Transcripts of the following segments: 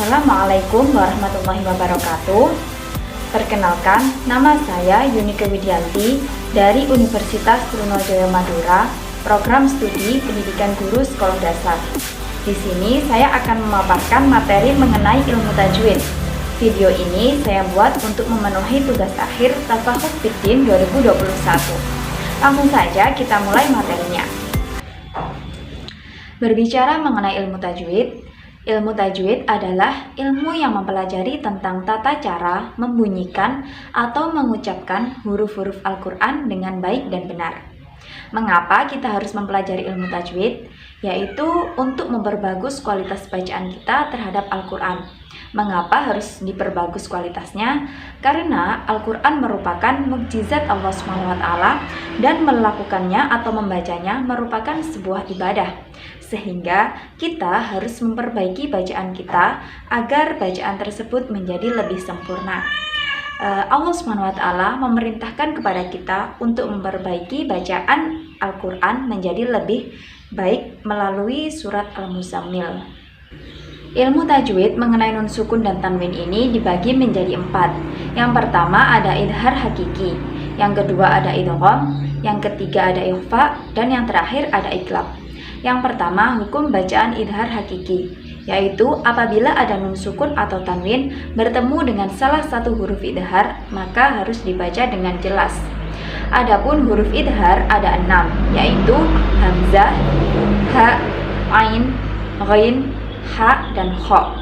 Assalamualaikum warahmatullahi wabarakatuh. Perkenalkan, nama saya Yunike Widianti dari Universitas Trunojoyo Madura, Program Studi Pendidikan Guru Sekolah Dasar. Di sini saya akan memaparkan materi mengenai ilmu tajwid. Video ini saya buat untuk memenuhi tugas akhir Tafahud Fiddin 2021. Langsung saja kita mulai materinya. Berbicara mengenai ilmu tajwid adalah ilmu yang mempelajari tentang tata cara membunyikan atau mengucapkan huruf-huruf Al-Quran dengan baik dan benar. Mengapa kita harus mempelajari ilmu tajwid? Yaitu untuk memperbagus kualitas bacaan kita terhadap Al-Quran. Mengapa harus diperbagus kualitasnya? Karena Al-Quran merupakan mukjizat Allah SWT dan melakukannya atau membacanya merupakan sebuah ibadah. Sehingga kita harus memperbaiki bacaan kita agar bacaan tersebut menjadi lebih sempurna. Allah SWT memerintahkan kepada kita untuk memperbaiki bacaan Al-Quran menjadi lebih baik melalui surat Al-Muzammil. Ilmu tajwid mengenai nun sukun dan tanwin ini dibagi menjadi 4. Yang pertama ada idhar hakiki, yang kedua ada idgham, yang ketiga ada ikhfa, dan yang terakhir ada iqlab. Yang pertama hukum bacaan idhar hakiki, yaitu apabila ada nun sukun atau tanwin bertemu dengan salah satu huruf idhar, maka harus dibaca dengan jelas. Adapun huruf idhar ada 6, yaitu hamzah, ha, ain, ghain, ha, dan kha.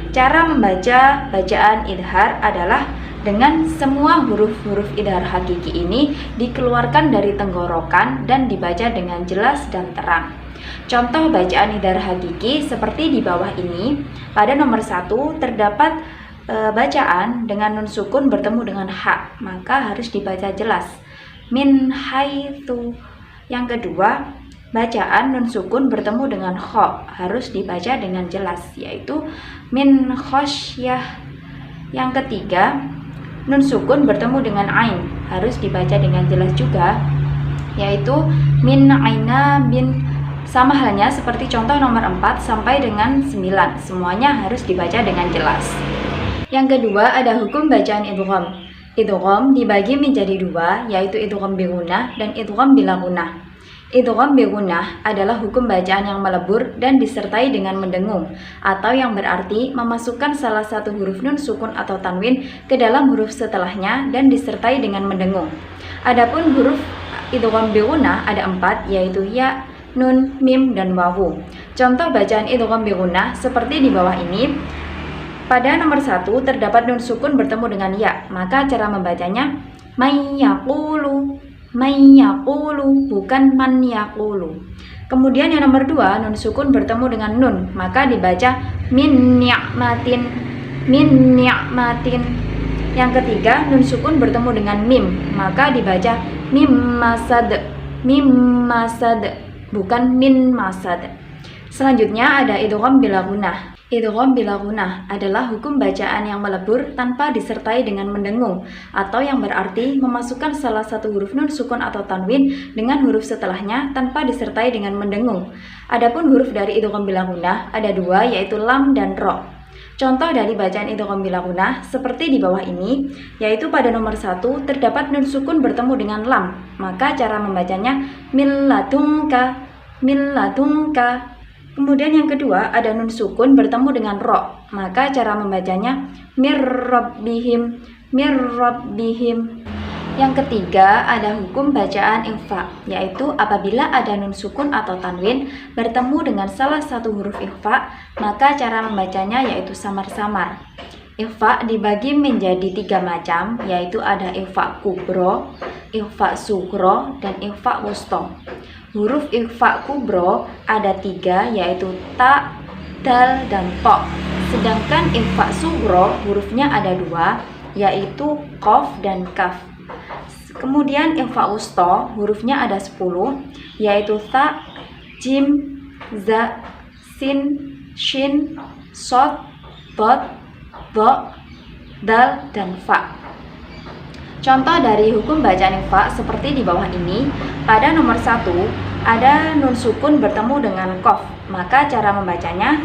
Cara membaca bacaan idhar adalah dengan semua huruf-huruf idhar hakiki ini dikeluarkan dari tenggorokan dan dibaca dengan jelas dan terang. Contoh bacaan idhar hakiki seperti di bawah ini. Pada nomor 1 terdapat bacaan dengan nun sukun bertemu dengan ha, maka harus dibaca jelas. Min haitsu. Yang kedua, bacaan nun sukun bertemu dengan kha harus dibaca dengan jelas, yaitu min khosyah. Yang ketiga, nun sukun bertemu dengan ain harus dibaca dengan jelas juga, yaitu min aina bin. Sama halnya seperti contoh nomor 4 sampai dengan 9, semuanya harus dibaca dengan jelas. Yang kedua ada hukum bacaan idgham. Idgham dibagi menjadi 2, yaitu idgham bi gunnah dan idgham bila gunnah. Idgham bi gunnah adalah hukum bacaan yang melebur dan disertai dengan mendengung, atau yang berarti memasukkan salah satu huruf nun sukun atau tanwin ke dalam huruf setelahnya dan disertai dengan mendengung. Adapun huruf idgham bi gunnah ada 4, yaitu ya, nun, mim, dan wawu. Contoh bacaan idgham bi gunnah seperti di bawah ini. Pada nomor 1 terdapat nun sukun bertemu dengan ya, maka cara membacanya may yaqulu, bukan man yaqulu. Kemudian yang nomor 2 nun sukun bertemu dengan nun, maka dibaca min ni'matin. Yang ketiga nun sukun bertemu dengan mim, maka dibaca mim masad, bukan min masad. Selanjutnya ada idgham bila gunnah. Idgham bila gunnah adalah hukum bacaan yang melebur tanpa disertai dengan mendengung, atau yang berarti memasukkan salah satu huruf nun sukun atau tanwin dengan huruf setelahnya tanpa disertai dengan mendengung. Adapun huruf dari idgham bila gunnah ada 2, yaitu lam dan ro. Contoh dari bacaan idgham bila gunnah seperti di bawah ini, yaitu pada nomor 1 terdapat nun sukun bertemu dengan lam, maka cara membacanya min ladunka. Kemudian yang kedua ada nun sukun bertemu dengan ro, maka cara membacanya mir rabbihim. Yang ketiga ada hukum bacaan ikhfa, yaitu apabila ada nun sukun atau tanwin bertemu dengan salah satu huruf ikhfa, maka cara membacanya yaitu samar-samar. Ikhfa dibagi menjadi 3 macam, yaitu ada ikhfa kubro, ikhfa sugro, dan ikhfa wusto. Huruf ikhfa kubro ada 3, yaitu ta, dal, dan to. Sedangkan ikhfa sugro hurufnya ada 2, yaitu qaf dan kaf. Kemudian ikhfa wusto hurufnya ada 10, yaitu tha, jim, za, sin, shin, shod, dot, dho, dal, dan fa. Contoh dari hukum bacaan ikhfa seperti di bawah ini. Pada nomor 1 ada nun sukun bertemu dengan qaf, maka cara membacanya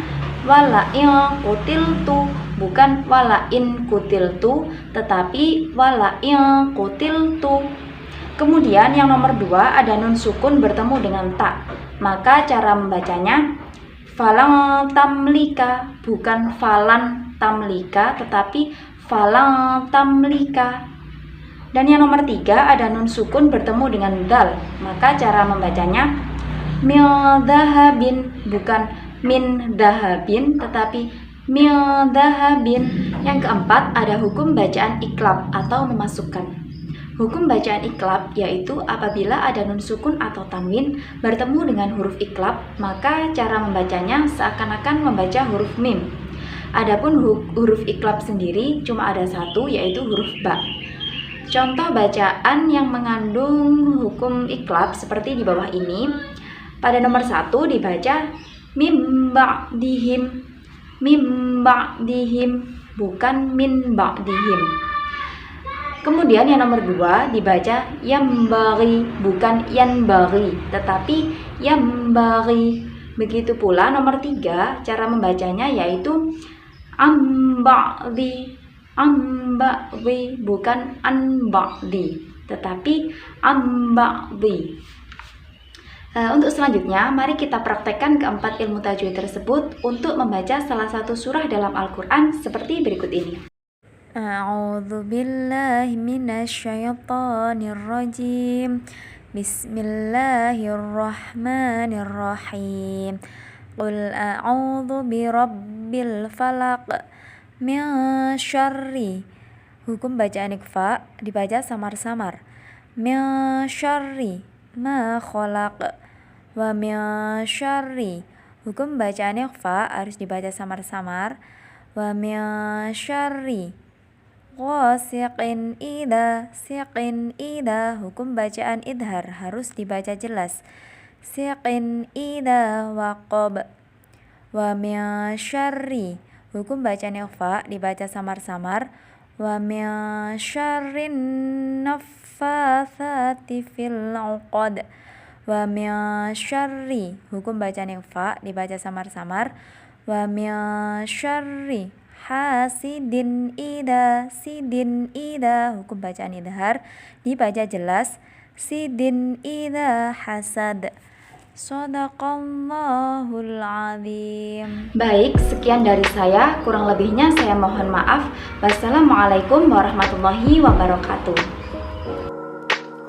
wala in qutiltu, bukan wala in qutiltu, tetapi wala in qutiltu. Kemudian yang nomor 2 ada nun sukun bertemu dengan ta. Maka cara membacanya falan tamlika, bukan falan tamlika, tetapi falan tamlika. Dan yang nomor 3 ada nun sukun bertemu dengan dal. Maka cara membacanya mil dahabin, bukan min dahabin, tetapi mil dahabin. Yang keempat ada hukum bacaan iklab atau memasukkan. Hukum bacaan iklab yaitu apabila ada nun sukun atau tanwin bertemu dengan huruf iklab, maka cara membacanya seakan-akan membaca huruf mim. Adapun huruf iklab sendiri cuma ada satu, yaitu huruf ba. Contoh bacaan yang mengandung hukum iklab seperti di bawah ini. Pada nomor 1 dibaca mim ba'dihim, mim ba'dihim, bukan min ba'dihim. Kemudian yang nomor 2 dibaca yambaghi, bukan yanbaghi, tetapi yambaghi. Begitu pula nomor 3 cara membacanya yaitu amba'dhi, amba'dhi, bukan anba'dhi, tetapi amba'dhi. Untuk selanjutnya, mari kita praktekkan keempat ilmu tajwid tersebut untuk membaca salah satu surah dalam Al-Quran seperti berikut ini. A'udzu billahi minasyaitonir rajim. Bismillahirrahmanirrahim. Qul a'udzu birabbil falaq min syarri. Hukum bacaan ikhfa dibaca samar-samar. Min syarri ma khalaq. Wa min syarri. Hukum bacaan ikhfa harus dibaca samar-samar. Wa min syarri ghasiqin idza, siqin idza. Hukum bacaan idhar harus dibaca jelas. Siqin idza waqab. Wa min syarri. Hukum bacaan ikhfa dibaca samar-samar. Wa min syarrin naffatsati fil 'uqad. Wa min syarri. Hukum bacaan ikhfa dibaca samar-samar. Wa min syarri hasidin idza, sidin idza. Hukum bacaan idhar dibaca jelas. Sidin idza hasad. Shadaqallahul azim. Baik, sekian dari saya. Kurang lebihnya saya mohon maaf. Wassalamualaikum warahmatullahi wabarakatuh.